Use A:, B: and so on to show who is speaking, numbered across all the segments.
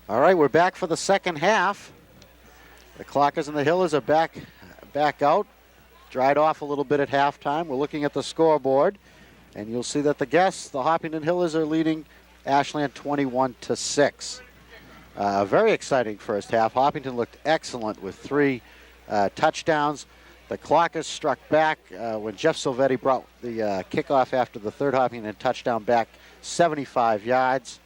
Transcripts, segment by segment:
A: All right, we're back for the second half. The Clockers and the Hillers are back out. Dried off a little bit at halftime. We're looking at the scoreboard, and you'll see that the guests, the Hopkinton Hillers, are leading Ashland 21-6. Very exciting first half. Hopkinton looked excellent with 3 touchdowns. The Clockers struck back when Jeff Silvetti brought the kickoff after the third Hopkinton touchdown back 75 yards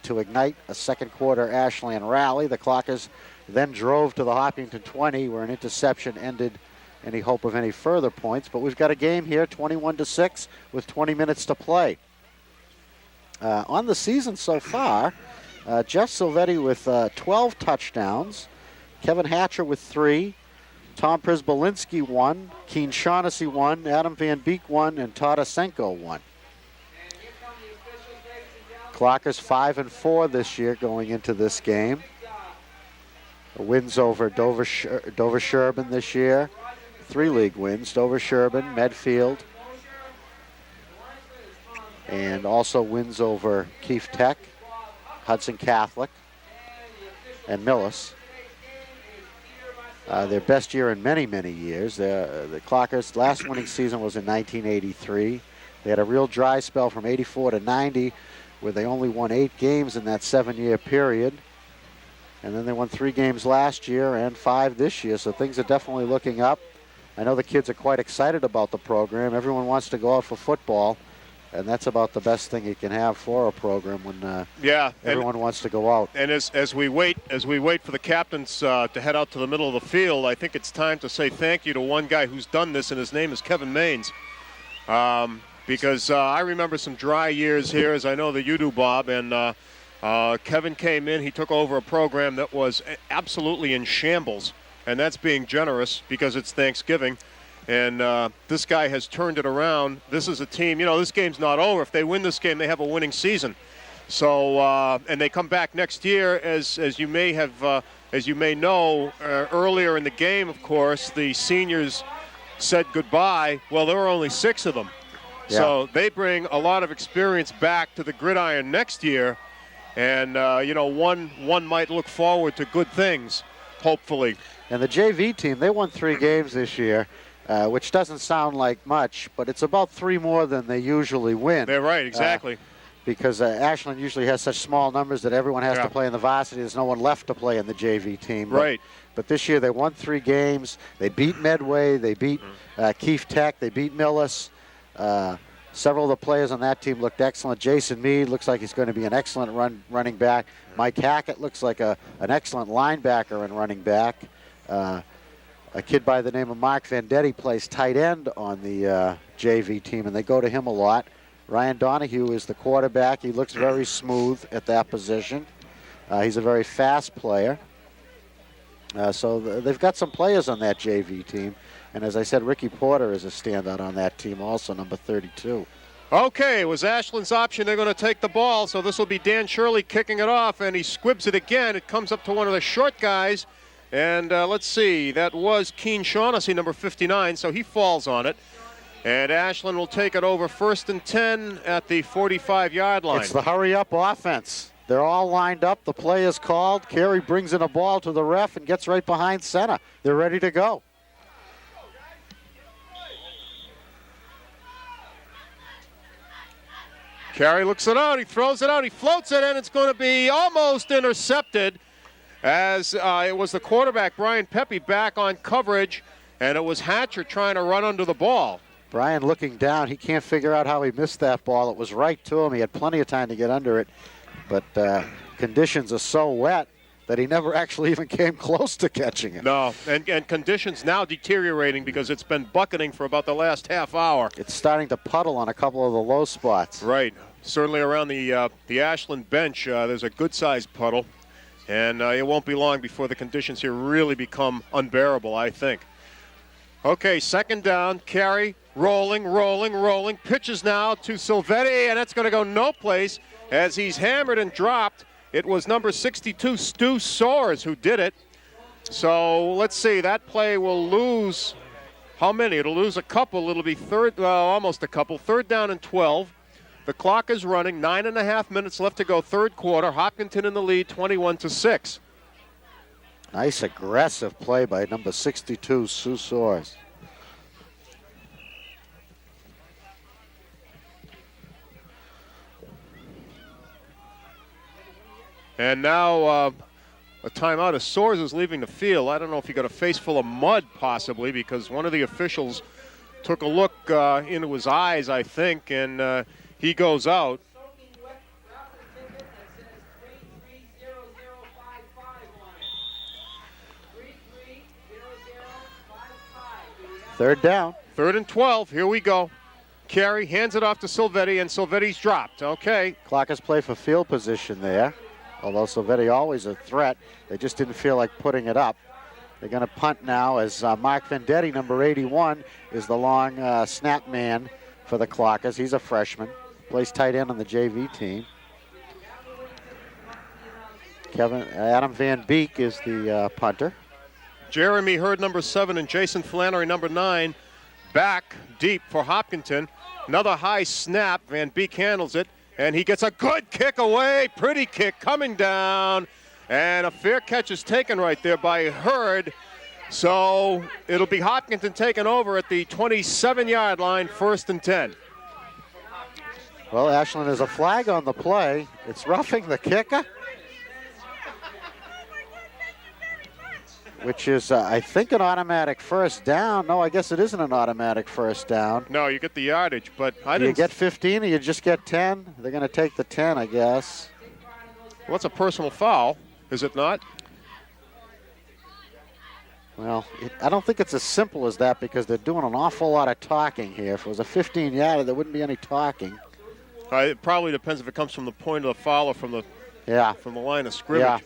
A: to ignite a second quarter Ashland rally. The Clockers then drove to the Hopkinton 20 where an interception ended any hope of any further points. But we've got a game here, 21-6 with 20 minutes to play. On the season so far, Jeff Silvetti with 12 touchdowns, Kevin Hatcher with 3, Tom Prisbalinski 1, Keen Shaughnessy 1, Adam Van Beek 1, and Todd Asenko 1. Clockers 5-4 this year going into this game. Wins over Dover Sherburne this year. 3 league wins, Dover Sherburne, Medfield, and also wins over Keefe Tech, Hudson Catholic, and Millis. Their best year in many, many years. The Clockers' last winning season was in 1983. They had a real dry spell from 84 to 90 where they only won 8 games in that 7-year period. And then they won 3 games last year and 5 this year, so things are definitely looking up. I know the kids are quite excited about the program. Everyone wants to go out for football, and that's about the best thing you can have for a program when everyone wants to go out.
B: And as we wait for the captains to head out to the middle of the field, I think it's time to say thank you to one guy who's done this, and his name is Kevin Maines. Because I remember some dry years here, as I know that you do, Bob, and Kevin came in. He took over a program that was absolutely in shambles, and that's being generous because it's Thanksgiving. And this guy has turned it around. This is a team, this game's not over. If they win this game, they have a winning season. So, and they come back next year, as you may know, earlier in the game, of course, the seniors said goodbye. Well, there were only 6 of them. Yeah. So they bring a lot of experience back to the gridiron next year. And, one might look forward to good things, hopefully.
A: And the JV team, they won 3 games this year. Which doesn't sound like much, but it's about 3 more than they usually win.
B: They're right, exactly.
A: Because Ashland usually has such small numbers that everyone has to play in the varsity. There's no one left to play in the JV team.
B: Right.
A: But this year they won 3 games. They beat Medway. They beat Keefe Tech. They beat Millis. Several of the players on that team looked excellent. Jason Mead looks like he's going to be an excellent running back. Mike Hackett looks like an excellent linebacker and running back. A kid by the name of Mark Vendetti plays tight end on the JV team, and they go to him a lot. Ryan Donahue is the quarterback. He looks very smooth at that position. He's a very fast player. So they've got some players on that JV team. And as I said, Ricky Porter is a standout on that team also, number 32.
B: Okay, it was Ashland's option. They're going to take the ball, so this will be Dan Shirley kicking it off, and he squibs it again. It comes up to one of the short guys. And let's see, that was Keen Shaughnessy, number 59, so he falls on it. And Ashland will take it over 1st and 10 at the 45-yard line.
A: It's the hurry-up offense. They're all lined up. The play is called. Carey brings in a ball to the ref and gets right behind center. They're ready to go.
B: Carey looks it out. He throws it out. He floats it, and it's going to be almost intercepted. As it was the quarterback, Brian Pepe, back on coverage, and it was Hatcher trying to run under the ball.
A: Brian looking down, he can't figure out how he missed that ball. It was right to him. He had plenty of time to get under it, but conditions are so wet that he never actually even came close to catching it.
B: No, and conditions now deteriorating because it's been bucketing for about the last half hour.
A: It's starting to puddle on a couple of the low spots.
B: Right. Certainly around the Ashland bench, there's a good-sized puddle. And it won't be long before the conditions here really become unbearable, I think. Okay, 2nd down. Carey rolling. Pitches now to Silvetti, and that's going to go no place as he's hammered and dropped. It was number 62, Stu Soares, who did it. So let's see. That play will lose how many? It'll lose a couple. It'll be almost a couple. 3rd down and 12. The clock is running. 9.5 minutes left to go, third quarter. Hopkinton in the lead, 21-6.
A: Nice aggressive play by number 62, Sue Soares.
B: And now a timeout as Soares is leaving the field. I don't know if he got a face full of mud possibly, because one of the officials took a look into his eyes, I think, and he goes out.
A: Third down.
B: 3rd and 12. Here we go. Carey hands it off to Silvetti, and Silvetti's dropped. Okay.
A: Clockers play for field position there. Although Silvetti always a threat, they just didn't feel like putting it up. They're going to punt now as Mark Vendetti, number 81, is the long snap man for the Clockers. He's a freshman. Plays tight end on the JV team. Adam Van Beek is the punter.
B: Jeremy Hurd, number 7, and Jason Flannery, number 9, back deep for Hopkinton. Another high snap. Van Beek handles it, and he gets a good kick away. Pretty kick coming down, and a fair catch is taken right there by Hurd. So it'll be Hopkinton taking over at the 27-yard line, 1st and 10.
A: Well, Ashland, has a flag on the play. It's roughing the kicker, which is, I think, an automatic first down. No, I guess it isn't an automatic first down.
B: No, you get the yardage, but I
A: Do you
B: didn't.
A: get 15 or you just get 10? They're going to take the 10, I guess.
B: Well, it's a personal foul, is it not?
A: Well, I don't think it's as simple as that, because they're doing an awful lot of talking here. If it was a 15-yarder, there wouldn't be any talking.
B: It probably depends if it comes from the point of the foul or from the line of scrimmage.
A: Yeah.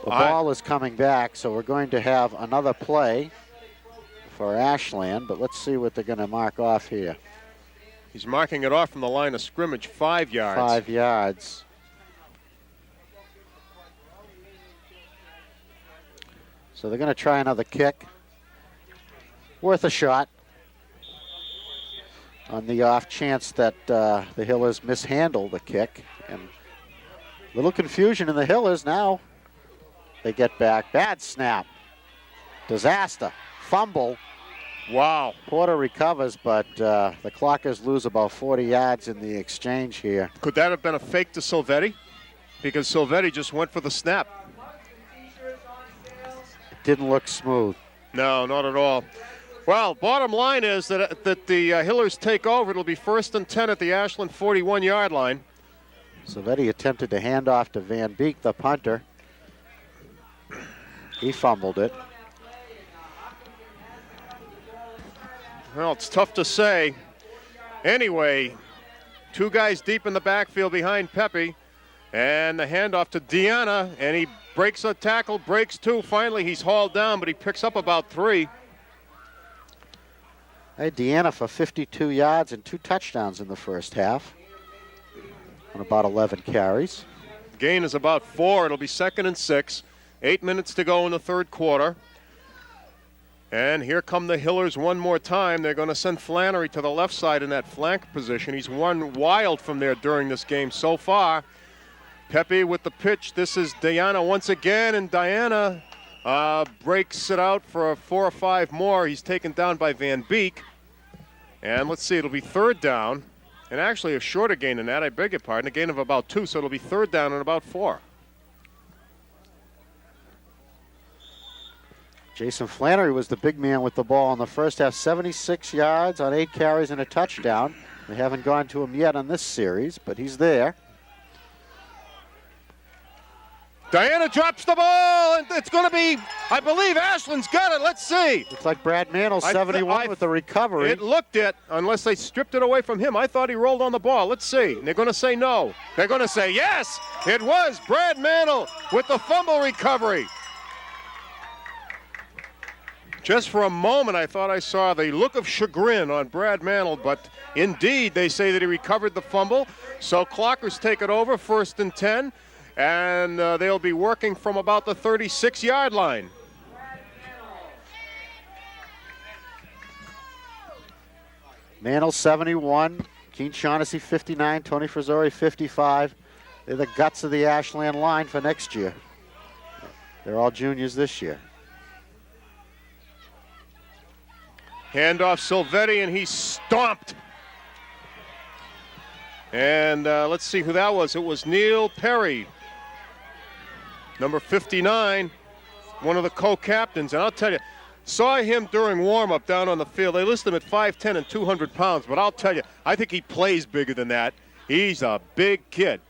A: The ball is coming back, so we're going to have another play for Ashland, but let's see what they're going to mark off here.
B: He's marking it off from the line of scrimmage, 5 yards.
A: 5 yards. So they're going to try another kick. Worth a shot on the off chance that the Hillers mishandle the kick. And a little confusion in the Hillers now. They get back. Bad snap. Disaster. Fumble.
B: Wow.
A: Porter recovers, but the Clockers lose about 40 yards in the exchange here.
B: Could that have been a fake to Silvetti? Because Silvetti just went for the snap.
A: It didn't look smooth.
B: No, not at all. Well, bottom line is that the Hillers take over. It'll be 1st and 10 at the Ashland 41-yard line.
A: Silvetti attempted to hand off to Van Beek, the punter. He fumbled it.
B: Well, it's tough to say. Anyway, 2 guys deep in the backfield behind Pepe. And the handoff to Deanna, and he breaks a tackle, breaks 2. Finally, he's hauled down, but he picks up about 3.
A: I had Deanna for 52 yards and 2 touchdowns in the first half on about 11 carries.
B: Gain is about 4. It'll be 2nd and 6. 8 minutes to go in the third quarter. And here come the Hillers one more time. They're going to send Flannery to the left side in that flank position. He's run wild from there during this game so far. Pepe with the pitch. This is Diana once again, and Diana breaks it out for 4 or 5 more. He's taken down by Van Beek. And let's see, it'll be 3rd down. And actually a shorter gain than that, I beg your pardon, a gain of about 2, so it'll be 3rd down and about 4.
A: Jason Flannery was the big man with the ball in the first half, 76 yards on 8 carries and a touchdown. They haven't gone to him yet on this series, but he's there.
B: Diana drops the ball, and it's going to be, I believe Ashland's got it. Let's see.
A: Looks like Brad Mantle, 71 with the recovery.
B: It looked it, unless they stripped it away from him. I thought he rolled on the ball. Let's see. And they're going to say no. They're going to say yes. It was Brad Mantle with the fumble recovery. Just for a moment, I thought I saw the look of chagrin on Brad Mantle, but indeed, they say that he recovered the fumble. So Clockers take it over, 1st and 10, and they'll be working from about the 36-yard line.
A: Mantle 71, Keene Shaughnessy 59, Tony Frizzori 55. They're the guts of the Ashland line for next year. They're all juniors this year.
B: Handoff Silvetti, and he's stomped. And let's see who that was. It was Neil Perry, number 59, one of the co-captains. And I'll tell you, saw him during warm-up down on the field. They list him at 5'10" and 200 pounds, but I'll tell you, I think he plays bigger than that. He's a big kid.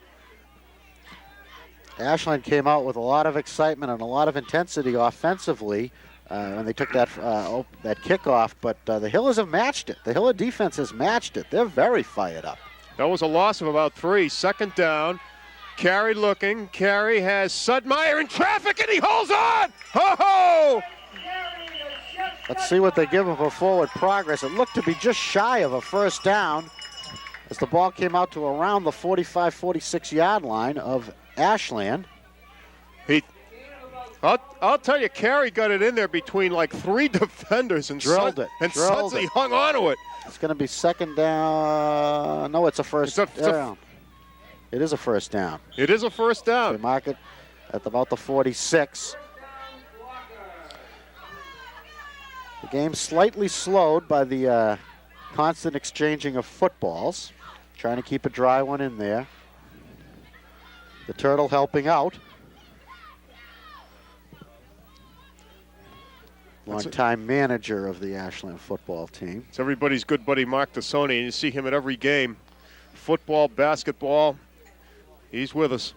A: Ashland came out with a lot of excitement and a lot of intensity offensively when they took that kickoff, but the Hillers have matched it. The Hiller defense has matched it. They're very fired up.
B: That was a loss of about 3. Second down. Carey looking. Carey has Sudmeyer in traffic, and he holds on! Ho-ho!
A: Let's see what they give him for forward progress. It looked to be just shy of a first down as the ball came out to around the 45, 46-yard line of Ashland.
B: I'll tell you, Carey got it in there between like 3 defenders and
A: drilled it.
B: And Sudsy hung on to it.
A: It's going to be second down. No, it's a first down. It is a first down.
B: It is a first down.
A: They mark it at about the 46. The game slightly slowed by the constant exchanging of footballs. Trying to keep a dry one in there. The Turtle helping out. Longtime manager of the Ashland football team.
B: It's everybody's good buddy Mark Tassoni, and you see him at every game. Football, basketball, he's with us.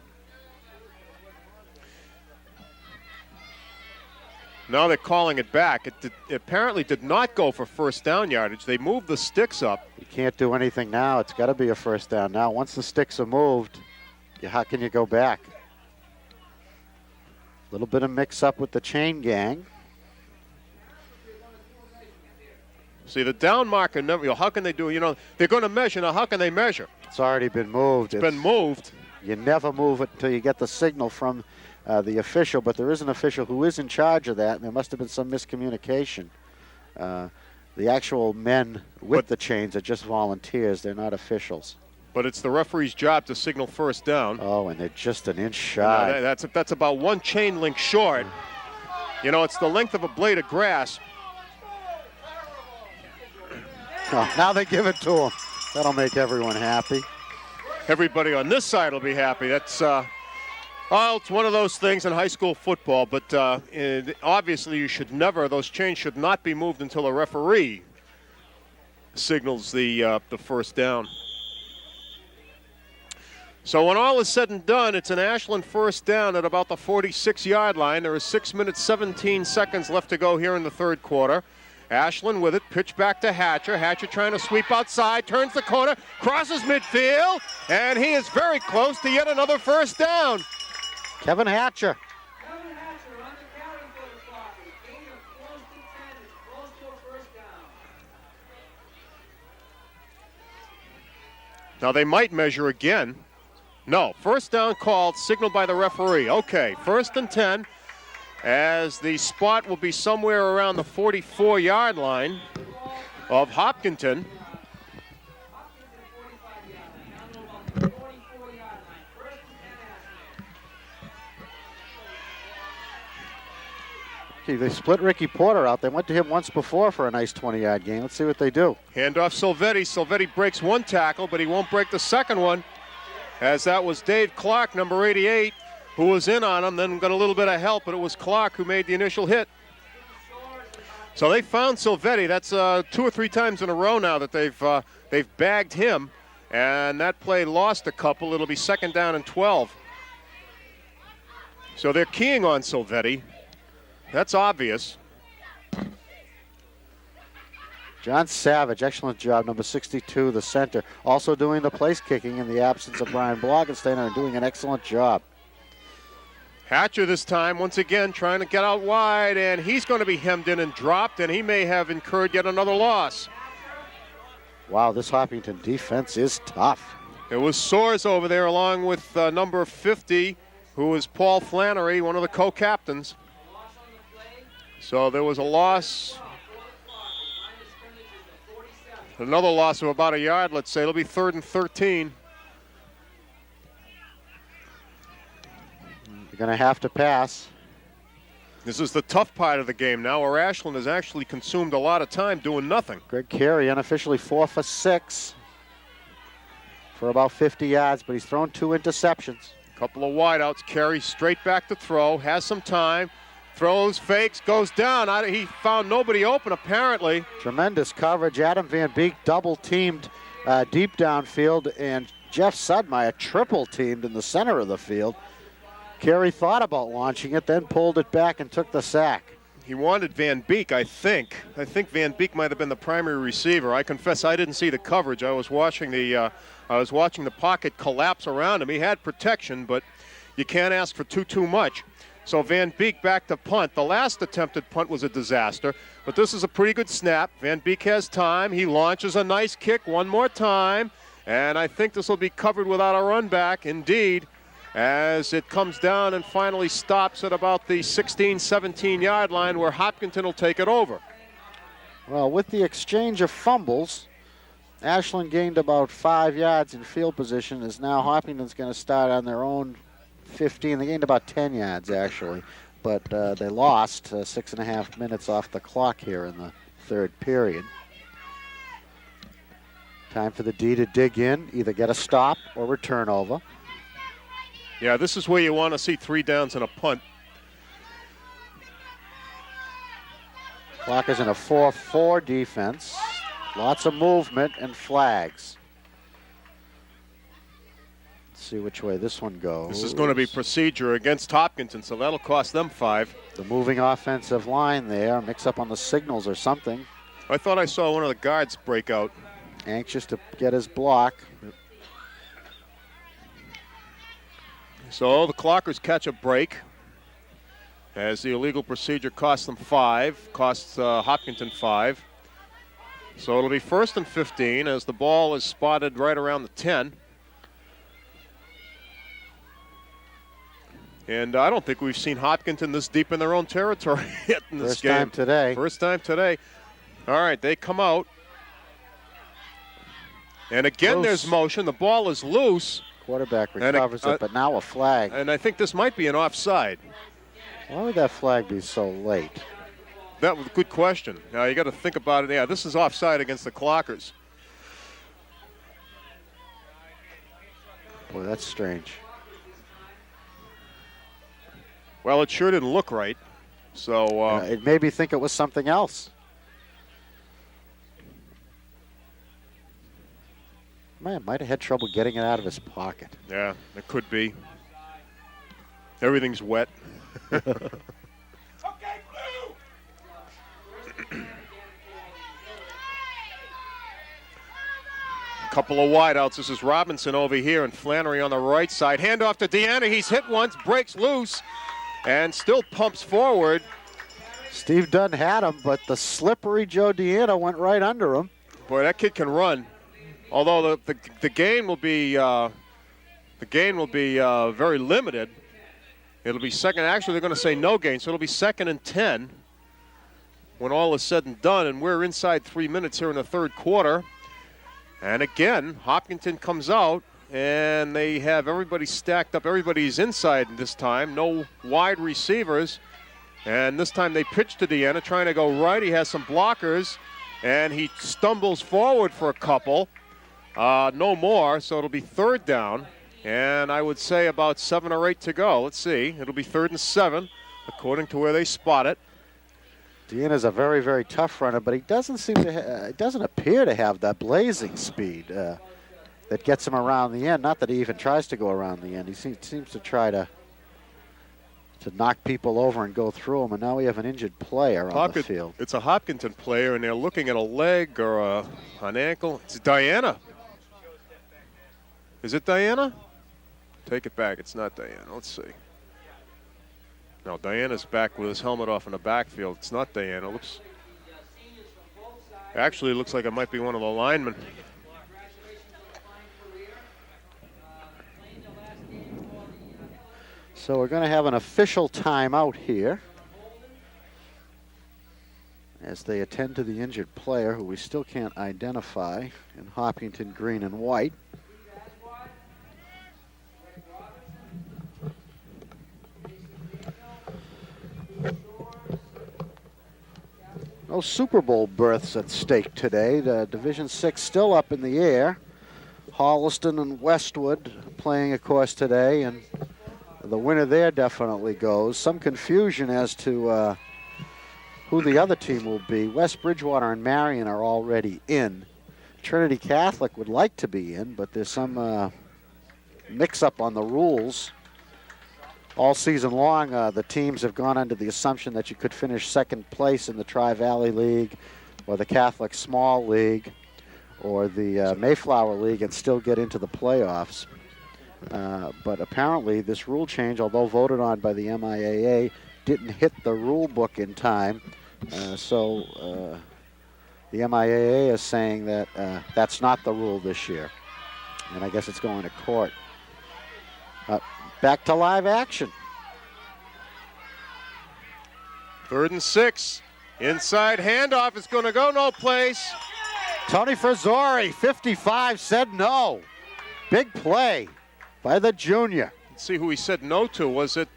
B: Now they're calling it back. It apparently did not go for first down yardage. They moved the sticks up.
A: You can't do anything now. It's got to be a first down now. Once the sticks are moved, how can you go back? A little bit of mix-up with the chain gang.
B: See, the down marker never, how can they do, they're going to measure. Now, how can they measure?
A: It's already been moved.
B: It's been moved.
A: You never move it until you get the signal from the official, but there is an official who is in charge of that, and there must have been some miscommunication. The actual men with the chains are just volunteers. They're not officials.
B: But it's the referee's job to signal first down.
A: Oh, and they're just an inch shy.
B: That's about 1 chain link short. It's the length of a blade of grass.
A: Oh, now they give it to him. That'll make everyone happy.
B: Everybody on this side will be happy. That's it's one of those things in high school football, but obviously those chains should not be moved until a referee signals the first down. So when all is said and done, it's an Ashland first down at about the 46-yard line. There is 6 minutes, 17 seconds left to go here in the third quarter. Ashland with it, pitch back to Hatcher. Hatcher trying to sweep outside, turns the corner, crosses midfield, and he is very close to yet another first down.
A: Kevin Hatcher.
C: On the counting for the clock. Gain of close to 10 is close to a first down.
B: Now they might measure again. No, first down called, signaled by the referee. Okay, 1st and 10, as the spot will be somewhere around the 44-yard line of Hopkinton.
A: They split Ricky Porter out. They went to him once before for a nice 20-yard gain. Let's see what they do.
B: Handoff Silvetti. Silvetti breaks 1 tackle, but he won't break the second one, as that was Dave Clark, number 88, who was in on him, then got a little bit of help, but it was Clark who made the initial hit. So they found Silvetti. That's 2 or 3 times in a row now that they've bagged him, and that play lost a couple. It'll be 2nd down and 12. So they're keying on Silvetti. That's obvious.
A: John Savage, excellent job, number 62, the center. Also doing the place kicking in the absence of Brian Blogenstein, and doing an excellent job.
B: Hatcher this time, once again, trying to get out wide, and he's going to be hemmed in and dropped, and he may have incurred yet another loss.
A: Wow, this Hopkinton defense is tough.
B: It was Soares over there along with number 50, who is Paul Flannery, one of the co-captains. So there was a loss Another loss of about a yard, let's say. It'll be 3rd and 13.
A: You're going to have to pass.
B: This is the tough part of the game now, where Ashland has actually consumed a lot of time doing nothing.
A: Greg Carey unofficially 4 for 6 for about 50 yards, but he's thrown 2 interceptions.
B: Couple of wideouts. Carey straight back to throw, has some time, throws, fakes, goes down. He found nobody open, apparently.
A: Tremendous coverage. Adam Van Beek double-teamed deep downfield, and Jeff Sudmeyer triple-teamed in the center of the field. Carey thought about launching it, then pulled it back and took the sack.
B: He wanted Van Beek, I think. I think Van Beek might have been the primary receiver. I confess I didn't see the coverage. I was watching the pocket collapse around him. He had protection, but you can't ask for too much. So Van Beek back to punt. The last attempted punt was a disaster, but this is a pretty good snap. Van Beek has time. He launches a nice kick one more time, and I think this will be covered without a run back. Indeed, as it comes down and finally stops at about the 16, 17-yard line where Hopkinton will take it over.
A: Well, with the exchange of fumbles, Ashland gained about 5 yards in field position, as now Hopkinton's going to start on their own 15. They gained about 10 yards, actually, but they lost 6.5 minutes off the clock here in the 3rd period. Time for the D to dig in, either get a stop or a turnover.
B: Yeah, this is where you want to see 3 downs and a punt.
A: Clock is in a 4-4 defense. Lots of movement and flags. Let's see which way this one goes.
B: This is going to be procedure against Hopkinton, so that'll cost them 5.
A: The moving offensive line there, mix up on the signals or something.
B: I thought I saw one of the guards break out.
A: Anxious to get his block.
B: So the Clockers catch a break as the illegal procedure costs them 5, costs Hopkinton 5. So it'll be 1st and 15 as the ball is spotted right around the 10. And I don't think we've seen Hopkinton this deep in their own territory yet in this game.
A: First time today.
B: First time today. All right, they come out. And again,
A: Loose.
B: There's motion. The ball is loose.
A: Quarterback recovers it, but now a flag.
B: And I think this might be an offside.
A: Why would that flag be so late?
B: That was a good question. Now you got to think about it. Yeah, this is offside against the Clockers.
A: Boy, that's strange.
B: Well, it sure didn't look right. So
A: It made me think it was something else. Man, might have had trouble getting it out of his pocket.
B: yeah, it could be. Everything's wet. Couple of wideouts. This is Robinson over here and Flannery on the right side. Handoff to Deanna. He's hit once, breaks loose, and still pumps forward.
A: Steve Dunn had him, but the slippery Joe Deanna went right under him.
B: Boy, that kid can run. Although the gain will be very limited. It'll be second. Actually, they're going to say no gain, so it'll be 2nd and 10 when all is said and done. And we're inside 3 minutes here in the 3rd quarter. And again, Hopkinton comes out, and they have everybody stacked up. Everybody's inside this time. No wide receivers. And this time they pitch to Deanna, trying to go right. He has some blockers, and he stumbles forward for a couple. No more, so it'll be 3rd down. And I would say about 7 or 8 to go. Let's see. It'll be 3rd and 7, according to where they spot it.
A: Deanna's a very, very tough runner, but he doesn't seem to. Doesn't appear to have that blazing speed that gets him around the end. Not that he even tries to go around the end. He seems to try to knock people over and go through them. And now we have an injured player on the field.
B: It's a Hopkinton player, and they're looking at a leg or an ankle. It's Diana. Is it Diana? Take it back. It's not Diana. Let's see. No, Diana's back with his helmet off in the backfield. It's not Diana. Actually, it looks like it might be one of the linemen.
A: So we're going to have an official timeout here as they attend to the injured player, who we still can't identify, in Hopkinton green and white. No Super Bowl berths at stake today. The Division VI still up in the air. Holliston and Westwood playing, of course, today, and the winner there definitely goes. Some confusion as to who the other team will be. West Bridgewater and Marion are already in. Trinity Catholic would like to be in, but there's some mix-up on the rules. All season long, the teams have gone under the assumption that you could finish second place in the Tri-Valley League or the Catholic Small League or the Mayflower League and still get into the playoffs. But apparently this rule change, although voted on by the MIAA, didn't hit the rule book in time. So the MIAA is saying that that's not the rule this year. And I guess it's going to court. Back to live action.
B: 3rd and 6. Inside handoff is going to go no place.
A: Tony Frisori, 55, said no. Big play by the junior.
B: Let's see who he said no to. Was it...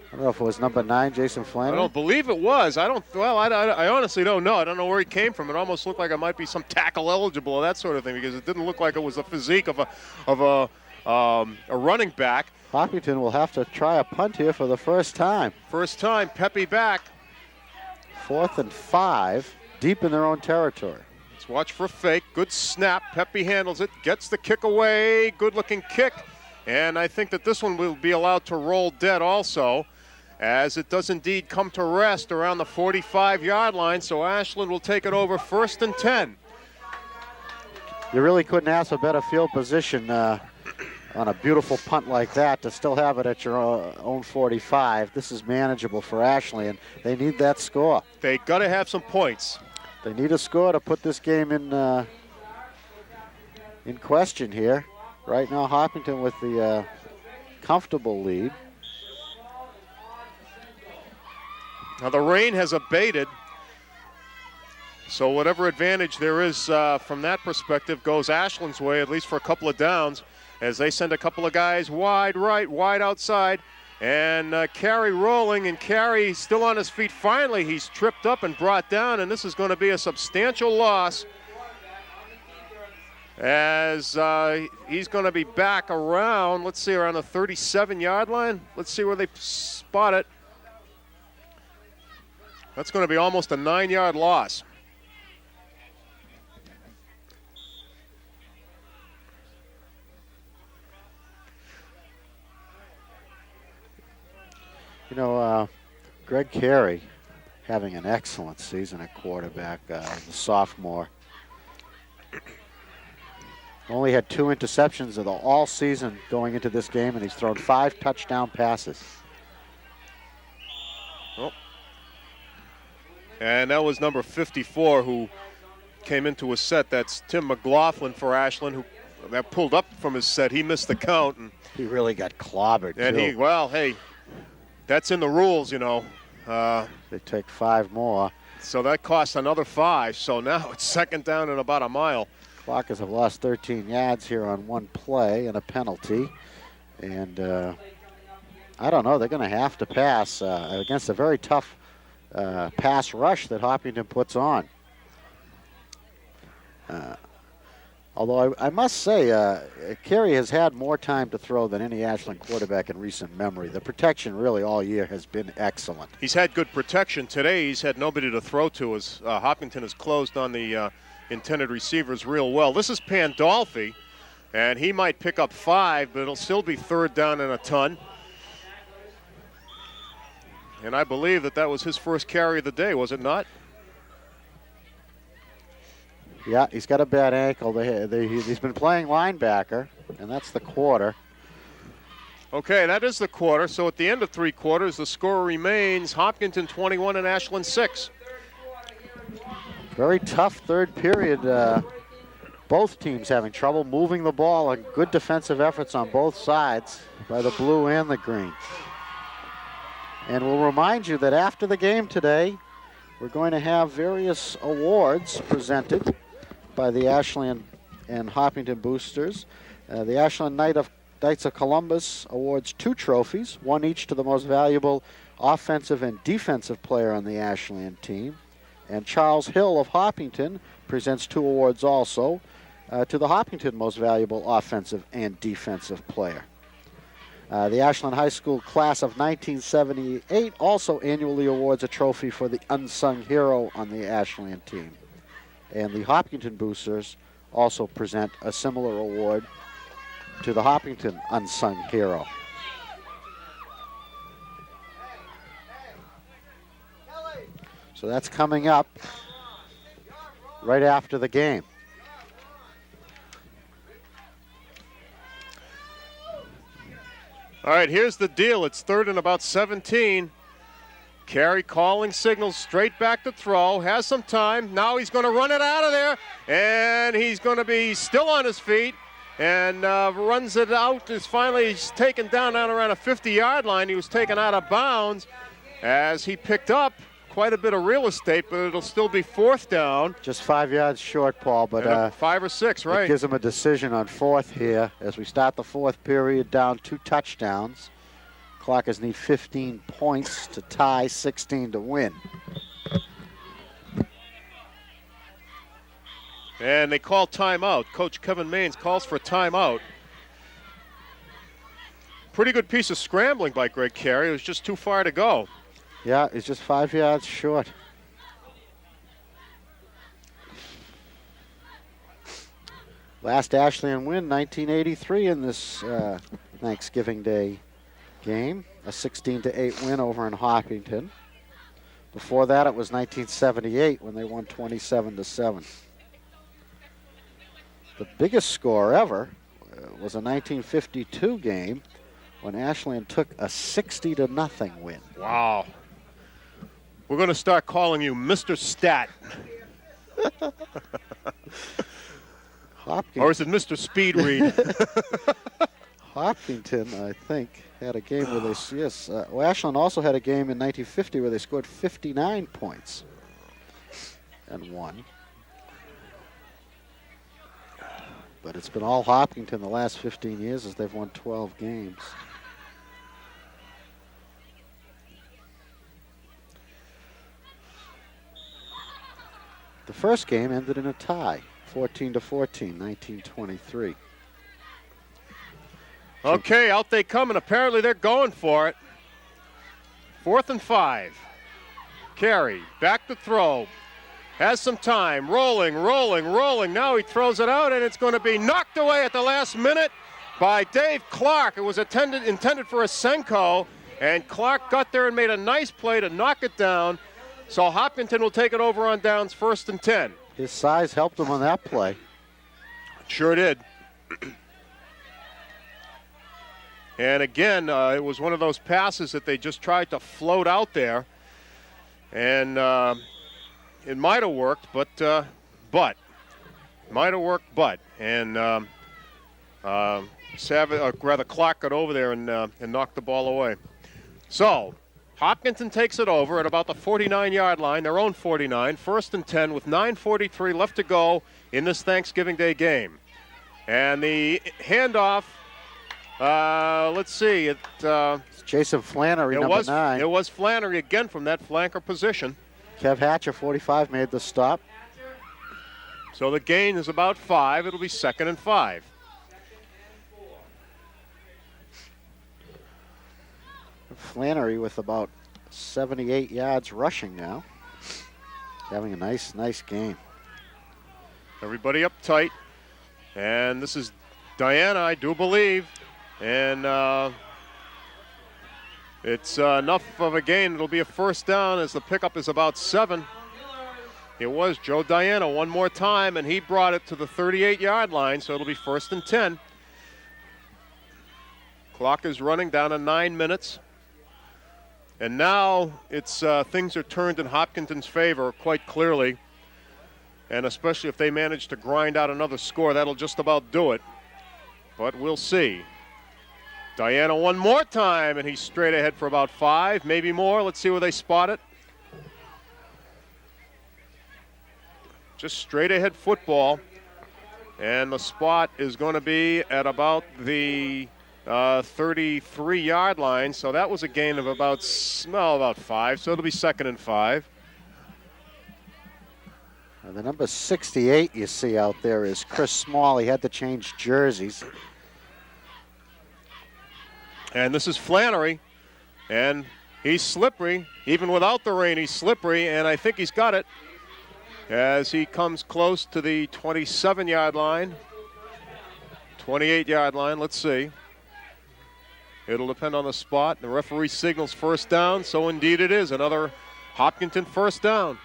A: I don't know if it was number 9, Jason Flannery.
B: I don't believe it was. I honestly don't know. I don't know where he came from. It almost looked like it might be some tackle eligible or that sort of thing because it didn't look like it was the physique of a running back.
A: Hopkinton will have to try a punt here for the first time.
B: First time, Pepe back.
A: 4th and 5, deep in their own territory.
B: Let's watch for a fake. Good snap. Pepe handles it, gets the kick away. Good-looking kick. And I think that this one will be allowed to roll dead also, as it does indeed come to rest around the 45-yard line. So Ashland will take it over 1st and 10.
A: You really couldn't ask for better field position on a beautiful punt like that to still have it at your own 45. This is manageable for Ashland, and they need that score.
B: They got to have some points.
A: They need a score to put this game in question here. Right now, Hopkinton with the comfortable lead.
B: Now the rain has abated, so whatever advantage there is from that perspective goes Ashland's way, at least for a couple of downs, as they send a couple of guys wide right, wide outside, and Carey rolling, and Carey still on his feet. Finally, he's tripped up and brought down, and this is going to be a substantial loss, as he's going to be back around, let's see, around the 37-yard line. Let's see where they spot it. That's going to be almost a 9-yard loss.
A: You know, Greg Carey having an excellent season at quarterback, the sophomore. Only had 2 interceptions of all season going into this game, and he's thrown 5 touchdown passes.
B: Oh. And that was number 54 who came into his set. That's Tim McLaughlin for Ashland, who that pulled up from his set. He missed the count. And
A: he really got clobbered,
B: and
A: too.
B: Well, hey, that's in the rules, you know.
A: They take 5 more.
B: So that costs another 5. So now it's 2nd down and about a mile.
A: Clockers have lost 13 yards here on 1 play and a penalty. And I don't know, they're going to have to pass against a very tough pass rush that Hopkinton puts on. Although I must say, Carey has had more time to throw than any Ashland quarterback in recent memory. The protection really all year has been excellent.
B: He's had good protection. Today he's had nobody to throw to, as Hopkinton has closed on the intended receivers real well. This is Pandolfi, and he might pick up 5, but it'll still be 3rd down and a ton. And I believe that was his first carry of the day, was it not?
A: Yeah, he's got a bad ankle. He's been playing linebacker, and that's the quarter.
B: Okay, that is the quarter. So at the end of 3 quarters, the score remains Hopkinton 21 and Ashland 6.
A: Very tough third period Both teams having trouble moving the ball, and good defensive efforts on both sides by the blue and the green. And we'll remind you that after the game today, we're going to have various awards presented by the Ashland and Hopkinton Boosters. The Ashland Knights of Columbus awards 2 trophies, one each to the most valuable offensive and defensive player on the Ashland team. And Charles Hill of Hopkinton presents 2 awards also to the Hopkinton most valuable offensive and defensive player. The Ashland High School class of 1978 also annually awards a trophy for the unsung hero on the Ashland team. And the Hopkinton Boosters also present a similar award to the Hopkinton unsung hero. So that's coming up right after the game.
B: All right, here's the deal. It's 3rd and about 17. Carey calling signals straight back to throw. Has some time. Now he's going to run it out of there. And he's going to be still on his feet. And runs it out. Is finally taken down around a 50-yard line. He was taken out of bounds as he picked up quite a bit of real estate, but it'll still be 4th down.
A: Just 5 yards short, Paul, but
B: 5 or 6, right?
A: It gives him a decision on 4th here as we start the 4th period down 2 touchdowns. Clockers need 15 points to tie, 16 to win.
B: And they call timeout. Coach Kevin Maines calls for a timeout. Pretty good piece of scrambling by Greg Carey. It was just too far to go.
A: Yeah, it's just 5 yards short. Last Ashland win, 1983 in this Thanksgiving Day game. A 16-8 win over in Hopkinton. Before that, it was 1978 when they won 27-7. The biggest score ever was a 1952 game when Ashland took a 60-0 win.
B: Wow. We're going to start calling you Mr. Stat. Or is it Mr. Speed Read?
A: Hopkinton, I think, had a game where they, Ashland also had a game in 1950 where they scored 59 points and won. But it's been all Hopkinton the last 15 years as they've won 12 games. The first game ended in a tie, 14-14, 1923.
B: Okay, out they come, and apparently they're going for it. 4th and 5. Carey, back to throw. Has some time, rolling. Now he throws it out, and it's going to be knocked away at the last minute by Dave Clark. It was intended for a Senko, and Clark got there and made a nice play to knock it down. So Hopkinton will take it over on downs, 1st and 10.
A: His size helped him on that play.
B: Sure did. And again, it was one of those passes that they just tried to float out there. And it might have worked, but. And Clark got over there and knocked the ball away. So Hopkinton takes it over at about the 49-yard line, their own 49, 1st and 10 with 9:43 left to go in this Thanksgiving Day game. And the handoff, let's see.
A: It's Jason Flannery, number 9.
B: It was Flannery again from that flanker position.
A: Kev Hatcher, 45, made the stop.
B: So the gain is about 5. It'll be 2nd and 5.
A: Flannery with about 78 yards rushing now. Having a nice game.
B: Everybody up tight. And this is Diana, I do believe. And it's enough of a gain. It'll be a 1st down as the pickup is about 7. It was Joe Diana one more time, and he brought it to the 38-yard line, so it'll be 1st and 10. Clock is running down to 9 minutes. And now it's things are turned in Hopkinton's favor quite clearly. And especially if they manage to grind out another score, that'll just about do it. But we'll see. Diana one more time, and he's straight ahead for about 5, maybe more. Let's see where they spot it. Just straight ahead football. And the spot is going to be at about the 33-yard line. So that was a gain of about 5. So it'll be 2nd and 5.
A: And the number 68 you see out there is Chris Small. He had to change jerseys.
B: And this is Flannery. And he's slippery. Even without the rain, he's slippery. And I think he's got it as he comes close to the 27-yard line. 28-yard line. Let's see. It'll depend on the spot. The referee signals first down. So indeed it is. Another Hopkinton first down.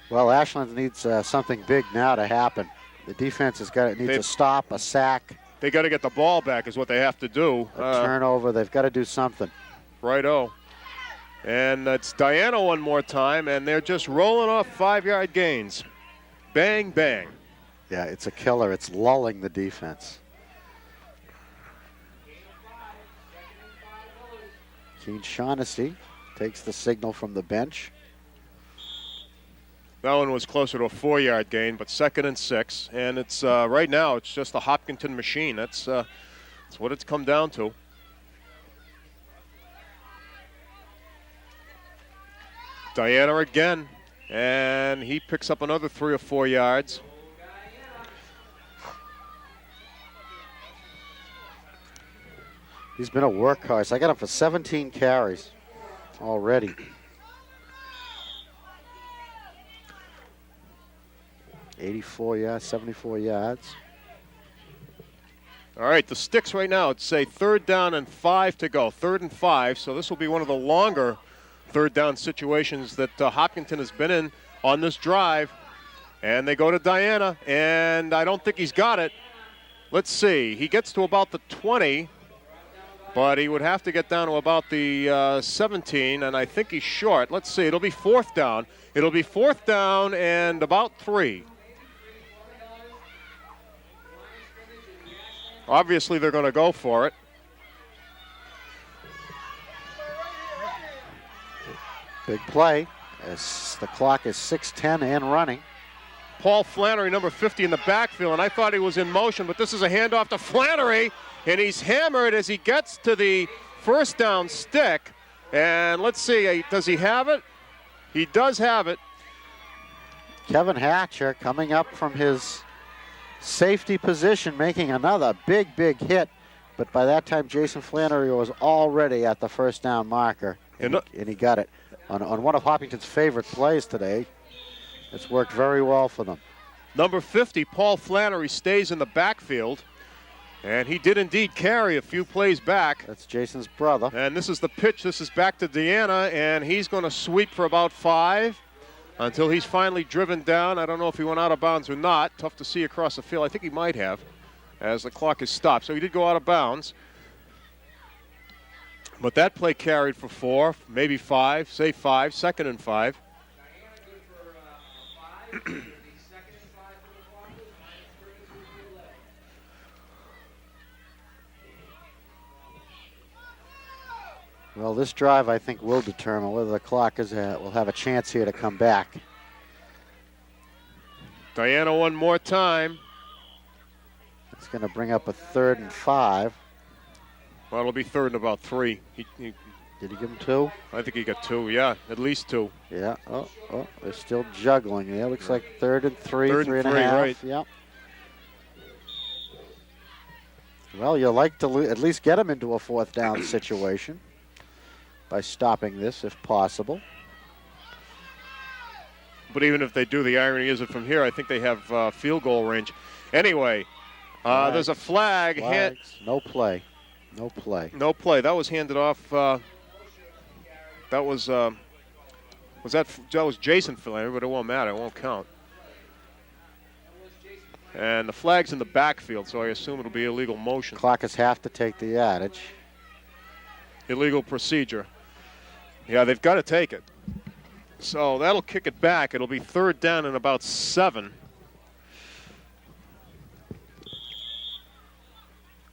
A: Well, Ashland needs something big now to happen. The defense needs a stop, a sack.
B: They got to get the ball back is what they have to do.
A: A turnover. They've got to do something.
B: Righto. And it's Diana one more time, and they're just rolling off 5-yard gains. Bang, bang.
A: Yeah, it's a killer. It's lulling the defense. Keen Shaughnessy takes the signal from the bench.
B: That one was closer to a 4-yard gain, but 2nd and 6. And it's right now, it's just a Hopkinton machine. That's what it's come down to. Diana again, and he picks up another 3 or 4 yards.
A: He's been a workhorse. I got him for 17 carries already. 84 yards, 74 yards.
B: All right, the sticks right now, it's a 3rd down and 5 to go. 3rd and 5, so this will be one of the longer 3rd down situations that Hopkinton has been in on this drive. And they go to Diana, and I don't think he's got it. Let's see. He gets to about the 20, but he would have to get down to about the 17, and I think he's short. Let's see. It'll be 4th down. It'll be 4th down and about 3. Obviously, they're going to go for it.
A: Big play as the clock is 6:10 and running.
B: Paul Flannery, number 50 in the backfield, and I thought he was in motion, but this is a handoff to Flannery, and he's hammered as he gets to the 1st down stick. And let's see, does he have it? He does have it.
A: Kevin Hatcher coming up from his safety position, making another big hit. But by that time, Jason Flannery was already at the 1st down marker, and he got it on one of Hopkinton's favorite plays today. It's worked very well for them.
B: Number 50, Paul Flannery, stays in the backfield, and he did indeed carry a few plays back.
A: That's Jason's brother.
B: And this is the pitch. This is back to Deanna, and he's going to sweep for about 5 until he's finally driven down. I don't know if he went out of bounds or not. Tough to see across the field. I think he might have as the clock is stopped. So he did go out of bounds. But that play carried for 4, maybe 5, say 5, 2nd and 5.
A: Well, this drive, I think, will determine whether the clock will have a chance here to come back.
B: Diana one more time.
A: It's going to bring up a 3rd and 5.
B: Well, it'll be 3rd and about 3.
A: Did he give him 2?
B: I think he got 2, yeah, at least 2.
A: Yeah, they're still juggling. Yeah, looks like 3rd and 3,
B: 3rd and
A: 3.5.
B: right.
A: Yep. Well, you like to at least get him into a 4th down situation by stopping this if possible.
B: But even if they do, the irony is that from here, I think they have field goal range. Anyway, there's a flag.
A: No play. No play.
B: No play. That was handed off. That was Jason Flannery, but it won't matter. It won't count. And the flag's in the backfield, so I assume it'll be illegal motion.
A: Clockers have to take the yardage.
B: Illegal procedure. Yeah, they've got to take it. So that'll kick it back. It'll be 3rd down and about 7.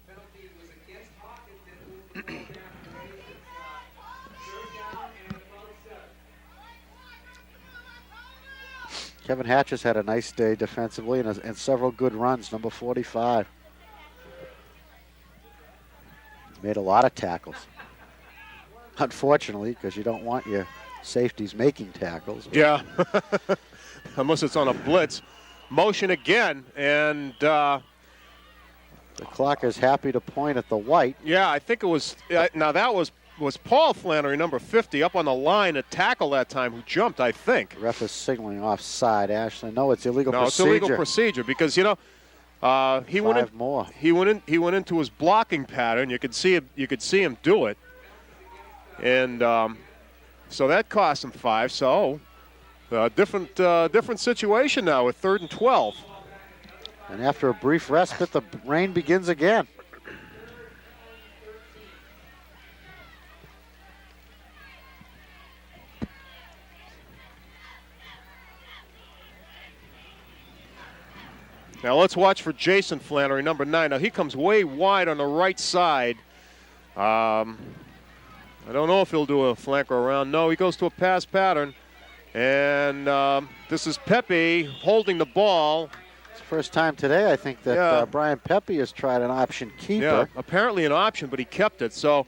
C: Penalty was against Hopkinton, who moved the ball back away. It's 3rd down and about 7.
A: Kevin Hatcher's had a nice day defensively and several good runs, number 45. Made a lot of tackles. Unfortunately, because you don't want your safeties making tackles.
B: Yeah, unless it's on a blitz. Motion again, and
A: The clock is happy to point at the white.
B: yeah, I think it was, now that was Paul Flannery, number 50, up on the line to tackle that time, who jumped, I think.
A: The ref is signaling offside. Ashley, no, it's illegal
B: No,
A: procedure.
B: it's illegal procedure because, you know, he went
A: Five
B: in,
A: more.
B: he went into his blocking pattern. You could see him do it, and so that cost him 5. So different situation now with 3rd and 12.
A: And after a brief respite, the rain begins again.
B: Now let's watch for Jason Flannery, number 9. Now he comes way wide on the right side. I don't know if he'll do a flanker around. No, he goes to a pass pattern. And this is Pepe holding the ball.
A: It's the first time today, I think, that Brian Pepe has tried an option keeper.
B: Yeah, apparently an option, but he kept it. So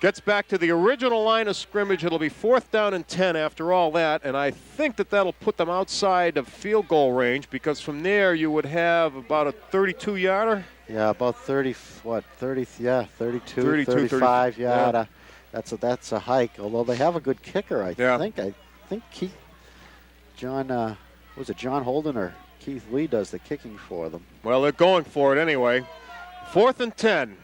B: gets back to the original line of scrimmage. It'll be 4th down and 10 after all that. And I think that'll put them outside of field goal range, because from there you would have about a 32-yarder.
A: Yeah, about 30, 32,
B: 32,
A: 35
B: 30,
A: yard.
B: yeah.
A: That's a hike, although they have a good kicker, I
B: Yeah.
A: think. I think John Holden or Keith Lee does the kicking for them.
B: Well, they're going for it anyway. 4th and 10.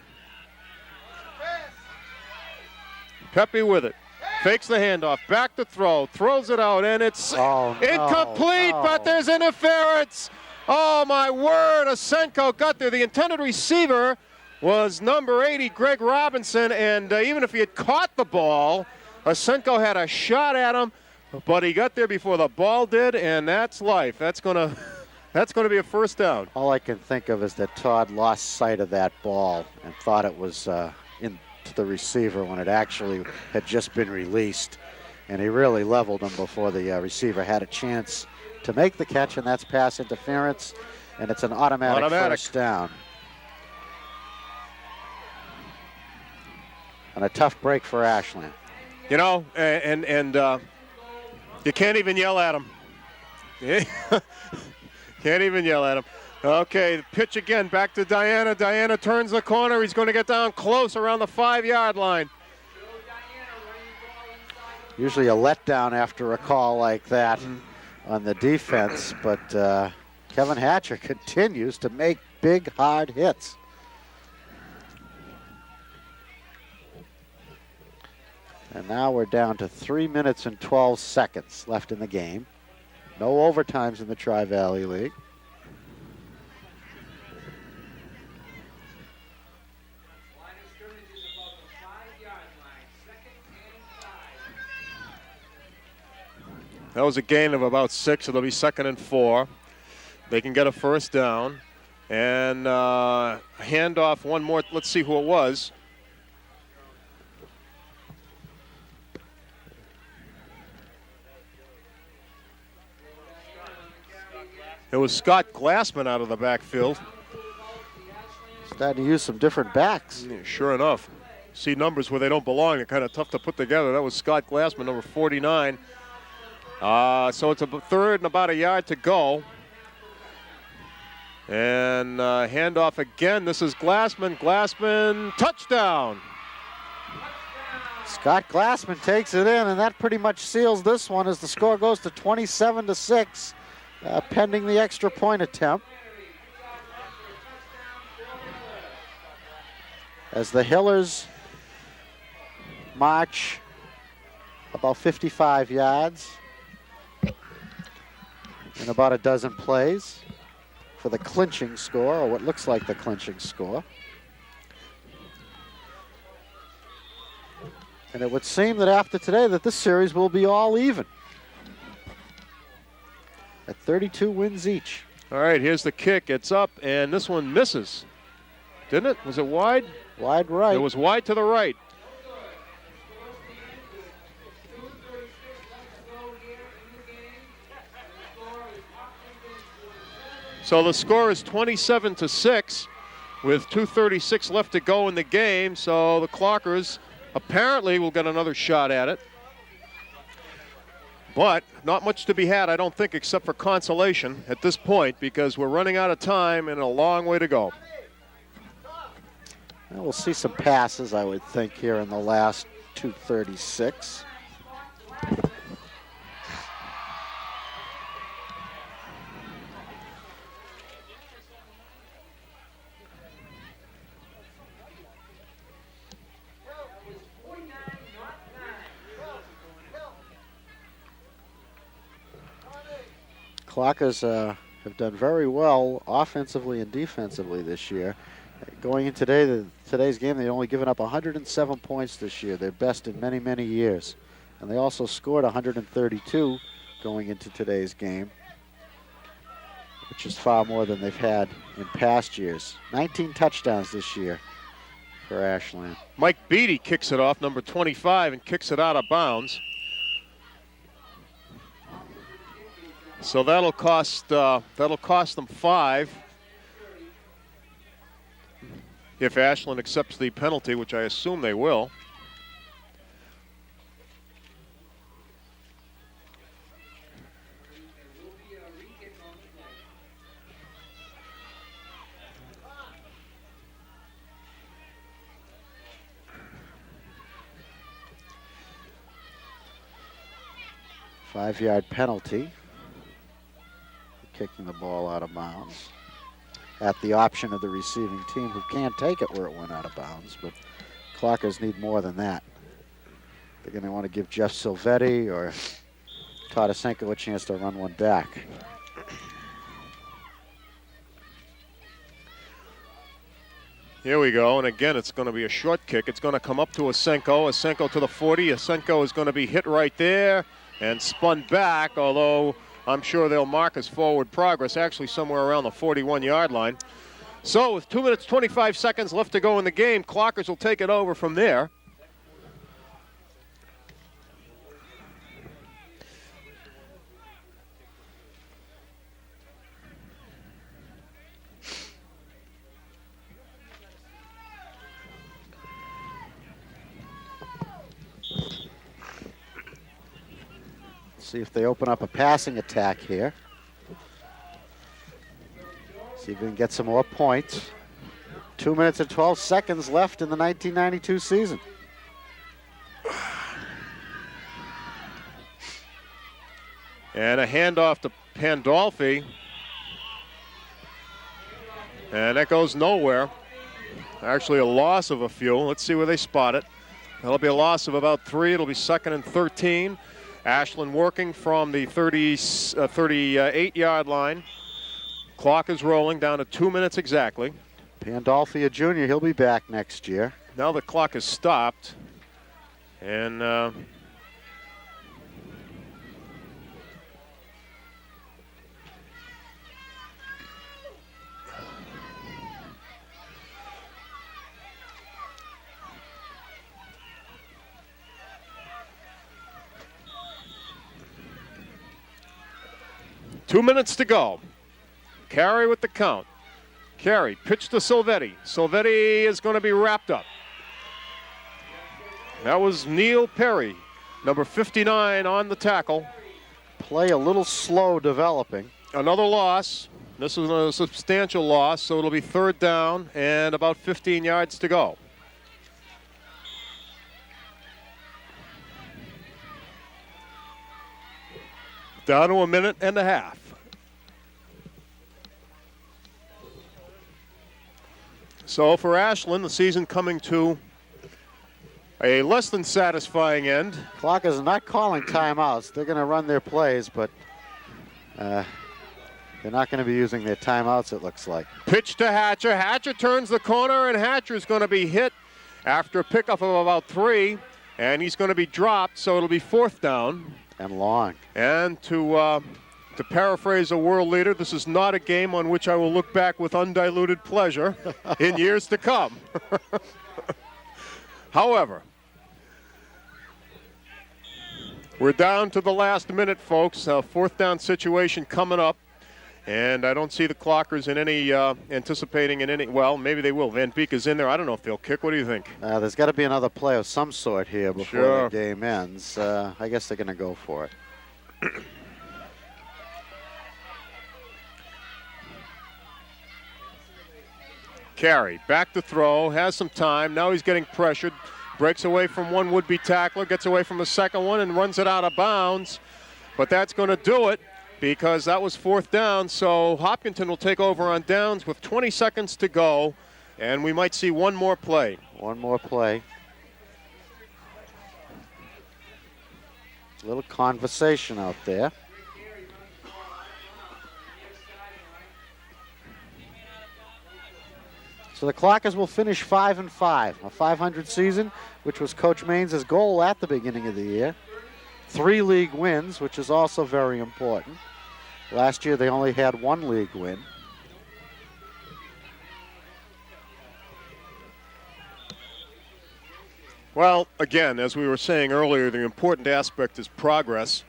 B: Pepe with it. Fakes the handoff. Back to throw. Throws it out, and it's incomplete, but there's interference. Oh, my word. Asenko got there. The intended receiver was number 80, Greg Robinson, and even if he had caught the ball, Asenko had a shot at him, but he got there before the ball did, and that's life. That's gonna be a 1st down.
A: All I can think of is that Todd lost sight of that ball and thought it was in to the receiver when it actually had just been released, and he really leveled him before the receiver had a chance to make the catch, and that's pass interference, and it's an automatic. 1st down. And a tough break for Ashland.
B: You know, and you can't even yell at him. Can't even yell at him. Okay, the pitch again, back to Diana. Diana turns the corner. He's going to get down close around the 5-yard line.
A: Usually a letdown after a call like that on the defense, but Kevin Hatcher continues to make big, hard hits. And now we're down to 3 minutes and 12 seconds left in the game. No overtimes in the Tri-Valley League.
C: Line of scrimmage is about the 5-yard line. 2nd and 5.
B: That was a gain of about 6. It'll be 2nd and 4. They can get a 1st down. And handoff one more. Let's see who it was. It was Scott Glassman out of the backfield.
A: Starting to use some different backs.
B: Yeah, sure enough. See numbers where they don't belong. They're kind of tough to put together. That was Scott Glassman, number 49. So it's a 3rd and about a yard to go. And handoff again. This is Glassman. Glassman, touchdown.
A: Scott Glassman takes it in, and that pretty much seals this one as the score goes to 27-6, pending the extra point attempt. As the Hillers march about 55 yards in about a dozen plays for the clinching score, or what looks like the clinching score. And it would seem that after today that this series will be all even at 32 wins each.
B: All right, here's the kick. It's up, and this one misses. Didn't it? Was it wide?
A: Wide right.
B: It was wide to the right. So the score is 27-6 with 2:36 left to go in the game. So the Clockers apparently will get another shot at it. But not much to be had, I don't think, except for consolation at this point, because we're running out of time and a long way to go.
A: And we'll see some passes, I would think, here in the last 2:36. Clockers have done very well offensively and defensively this year. Going in today's game, they've only given up 107 points this year, their best in many, many years. And they also scored 132 going into today's game, which is far more than they've had in past years. 19 touchdowns this year for Ashland.
B: Mike Beattie kicks it off, number 25, and kicks it out of bounds. So that'll cost them 5 if Ashland accepts the penalty, which I assume they will.
A: Five-yard penalty. Kicking the ball out of bounds at the option of the receiving team, who can take it where it went out of bounds, but Clockers need more than that. They're going to want to give Jeff Silvetti or Tarasenko a chance to run one back.
B: Here we go, and again, it's going to be a short kick. It's going to come up to Asenko. Asenko to the 40. Asenko is going to be hit right there and spun back, although I'm sure they'll mark as forward progress, actually somewhere around the 41-yard line. So with 2 minutes, 25 seconds left to go in the game, Clockers will take it over from there.
A: See if they open up a passing attack here. See if we can get some more points. 2 minutes and 12 seconds left in the 1992 season.
B: And a handoff to Pandolfi. And that goes nowhere. Actually a loss of a few. Let's see where they spot it. That'll be a loss of about 3. It'll be 2nd and 13. Ashland working from the 38-yard line. Clock is rolling down to 2 minutes exactly.
A: Pandolfi, a junior, he'll be back next year.
B: Now the clock is stopped. And 2 minutes to go. Carey with the count. Carey, pitch to Silvetti. Silvetti is going to be wrapped up. That was Neil Perry, number 59 on the tackle.
A: Play a little slow developing.
B: Another loss. This is a substantial loss, so it'll be 3rd down and about 15 yards to go. Down to a minute and a half. So for Ashland, the season coming to a less than satisfying end.
A: Clock is not calling timeouts. They're going to run their plays, but they're not going to be using their timeouts, it looks like.
B: Pitch to Hatcher. Hatcher turns the corner, and Hatcher is going to be hit after a pickup of about 3. And he's going to be dropped, so it'll be 4th down.
A: And long.
B: And to paraphrase a world leader, this is not a game on which I will look back with undiluted pleasure in years to come. However, we're down to the last minute, folks. 4th down situation coming up. And I don't see the Clockers in any anticipating in any. Well, maybe they will. Van Beek is in there. I don't know if they'll kick. What do you think?
A: There's got to be another play of some sort here before the game ends. I guess they're going to go for it.
B: Carey back to throw. Has some time. Now he's getting pressured. Breaks away from one would-be tackler. Gets away from a second one and runs it out of bounds. But that's going to do it, because that was 4th down, so Hopkinton will take over on downs with 20 seconds to go, and we might see one more play.
A: One more play. A little conversation out there. So the Clockers will finish 5-5, a 500 season, which was Coach Maines' goal at the beginning of the year. 3 league wins, which is also very important. Last year they only had 1 league win.
B: Well, again, as we were saying earlier, the important aspect is progress,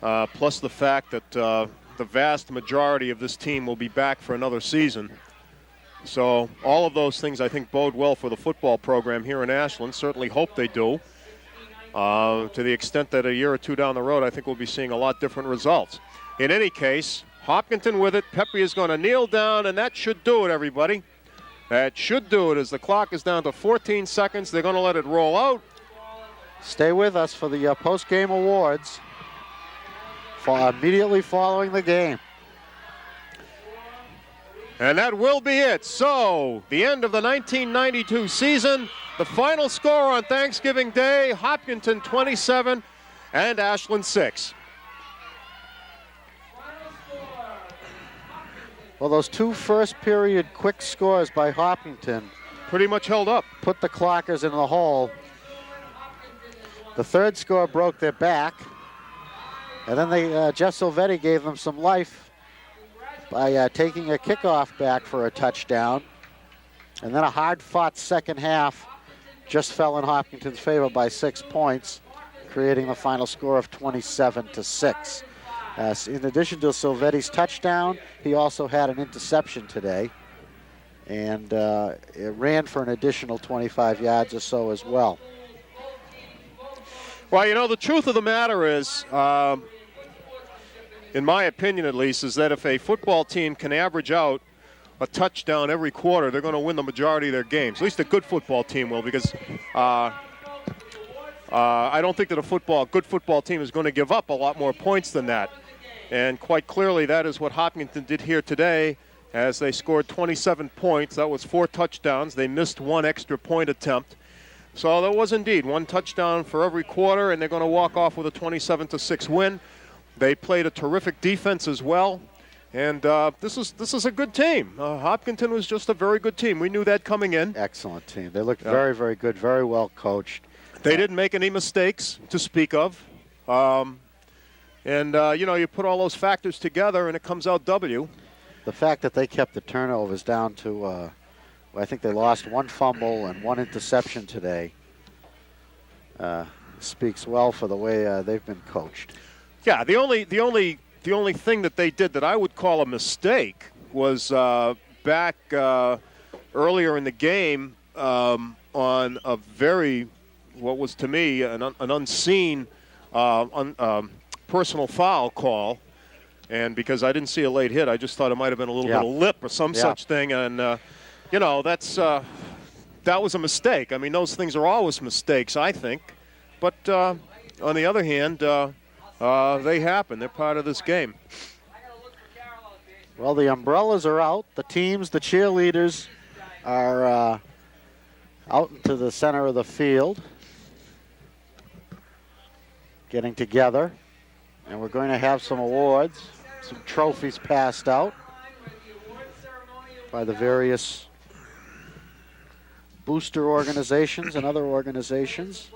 B: plus the fact that the vast majority of this team will be back for another season. So all of those things, I think, bode well for the football program here in Ashland. Certainly hope they do. To the extent that a year or two down the road, I think we'll be seeing a lot different results. In any case, Hopkinton with it. Pepe is going to kneel down, and that should do it, everybody. That should do it, as the clock is down to 14 seconds. They're going to let it roll out.
A: Stay with us for the post-game awards immediately following the game.
B: And that will be it. So, the end of the 1992 season. The final score on Thanksgiving Day, Hopkinton 27 and Ashland 6.
A: Well, those 2 first-period quick scores by Hopkinton
B: pretty much held up.
A: Put the Clockers in the hole. The 3rd score broke their back. And then Jeff Silvetti gave them some life by taking a kickoff back for a touchdown. And then a hard-fought second half just fell in Hopkinton's favor by 6 points, creating the final score of 27-6. In addition to Silvetti's touchdown, he also had an interception today, and it ran for an additional 25 yards or so as well.
B: Well, you know, the truth of the matter is, in my opinion at least, is that if a football team can average out a touchdown every quarter, they're going to win the majority of their games. At least a good football team will, because I don't think that a good football team is going to give up a lot more points than that. And quite clearly, that is what Hopkinton did here today, as they scored 27 points. That was 4 touchdowns. They missed 1 extra point attempt. So there was indeed 1 touchdown for every quarter, and they're going to walk off with a 27-6 win. They played a terrific defense as well. And this is a good team. Hopkinton was just a very good team. We knew that coming in.
A: Excellent team. They looked very, very good, very well coached.
B: They didn't make any mistakes to speak of. You put all those factors together, and it comes out W.
A: The fact that they kept the turnovers down to, I think they lost 1 fumble and 1 interception today, speaks well for the way they've been coached.
B: Yeah, the only thing that they did that I would call a mistake was back earlier in the game on a very, what was to me an unseen personal foul call. And because I didn't see a late hit, I just thought it might have been a little bit of lip or some such thing. And, that was a mistake. I mean, those things are always mistakes, I think. But on the other hand, they happen. They're part of this game.
A: Well, the umbrellas are out. The teams, the cheerleaders, are out into the center of the field, getting together. And we're going to have some awards, some trophies passed out by the various booster organizations and other organizations.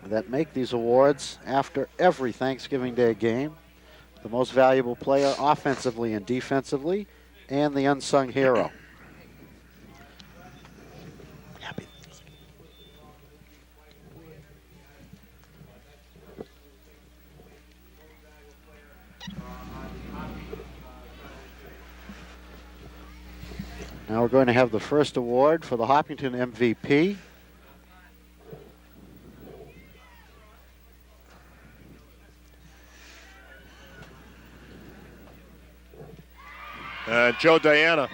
A: that make these awards after every Thanksgiving Day game. The most valuable player offensively and defensively, and the unsung hero. Now we're going to have the first award for the Hopkinton MVP.
B: Joe Diana.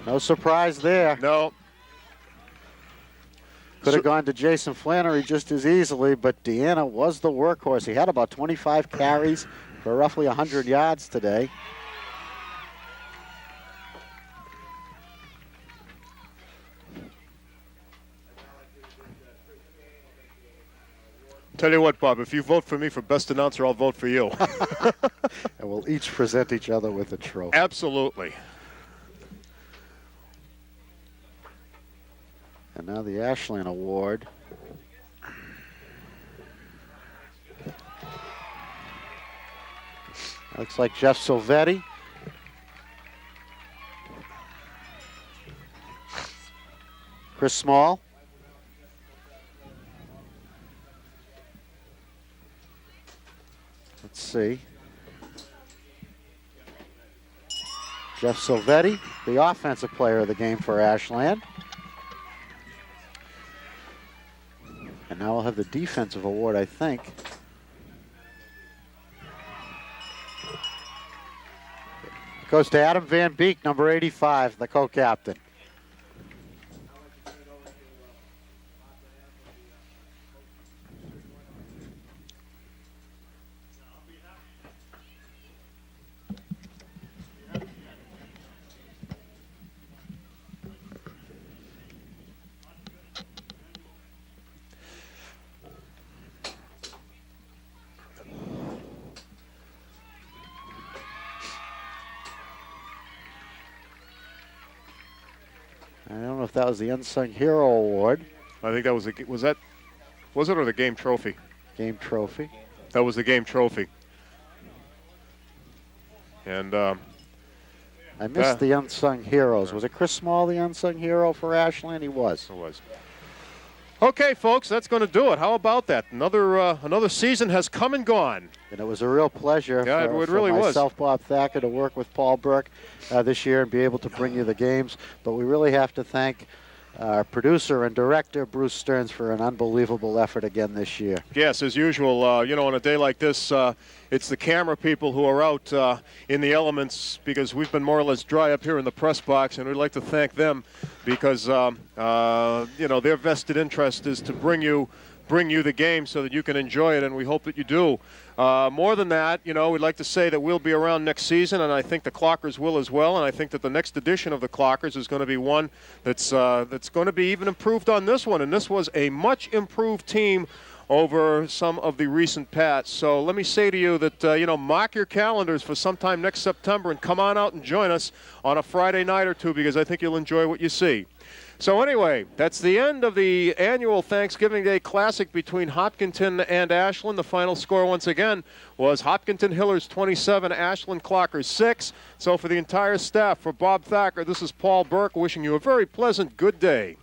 A: No surprise there.
B: No.
A: Could have gone to Jason Flannery just as easily, but Deanna was the workhorse. He had about 25 carries for roughly 100 yards today.
B: Tell you what, Bob, if you vote for me for best announcer, I'll vote for you.
A: And we'll each present each other with a trophy.
B: Absolutely.
A: And now the Ashland Award. Looks like Jeff Silvetti. Chris Small. Let's see. Jeff Silvetti, the offensive player of the game for Ashland. And now we'll have the defensive award, I think. Goes to Adam Van Beek, number 85, the co-captain. I don't know if that was the Unsung Hero Award.
B: I think that was was it or the game trophy?
A: Game trophy.
B: That was the game trophy. And
A: I missed the Unsung Heroes. Was it Chris Small, the Unsung Hero for Ashland? He was.
B: It was. Okay, folks, that's going to do it. How about that? Another season has come and gone.
A: And it was a real pleasure
B: it
A: for
B: really
A: myself, Bob Thacker, to work with Paul Burke this year and be able to bring you the games. But we really have to thank our producer and director, Bruce Stearns, for an unbelievable effort again this year.
B: Yes, as usual, on a day like this, it's the camera people who are out in the elements because we've been more or less dry up here in the press box, and we'd like to thank them because, their vested interest is to bring you the game so that you can enjoy it, and we hope that you do. More than that, we'd like to say that we'll be around next season, and I think the Clockers will as well, and I think that the next edition of the Clockers is going to be one that's going to be even improved on this one, and this was a much improved team over some of the recent past. So let me say to you that, mark your calendars for sometime next September and come on out and join us on a Friday night or two because I think you'll enjoy what you see. So anyway, that's the end of the annual Thanksgiving Day Classic between Hopkinton and Ashland. The final score, once again, was Hopkinton Hillers 27, Ashland Clockers 6. So for the entire staff, for Bob Thacker, this is Paul Burke wishing you a very pleasant good day.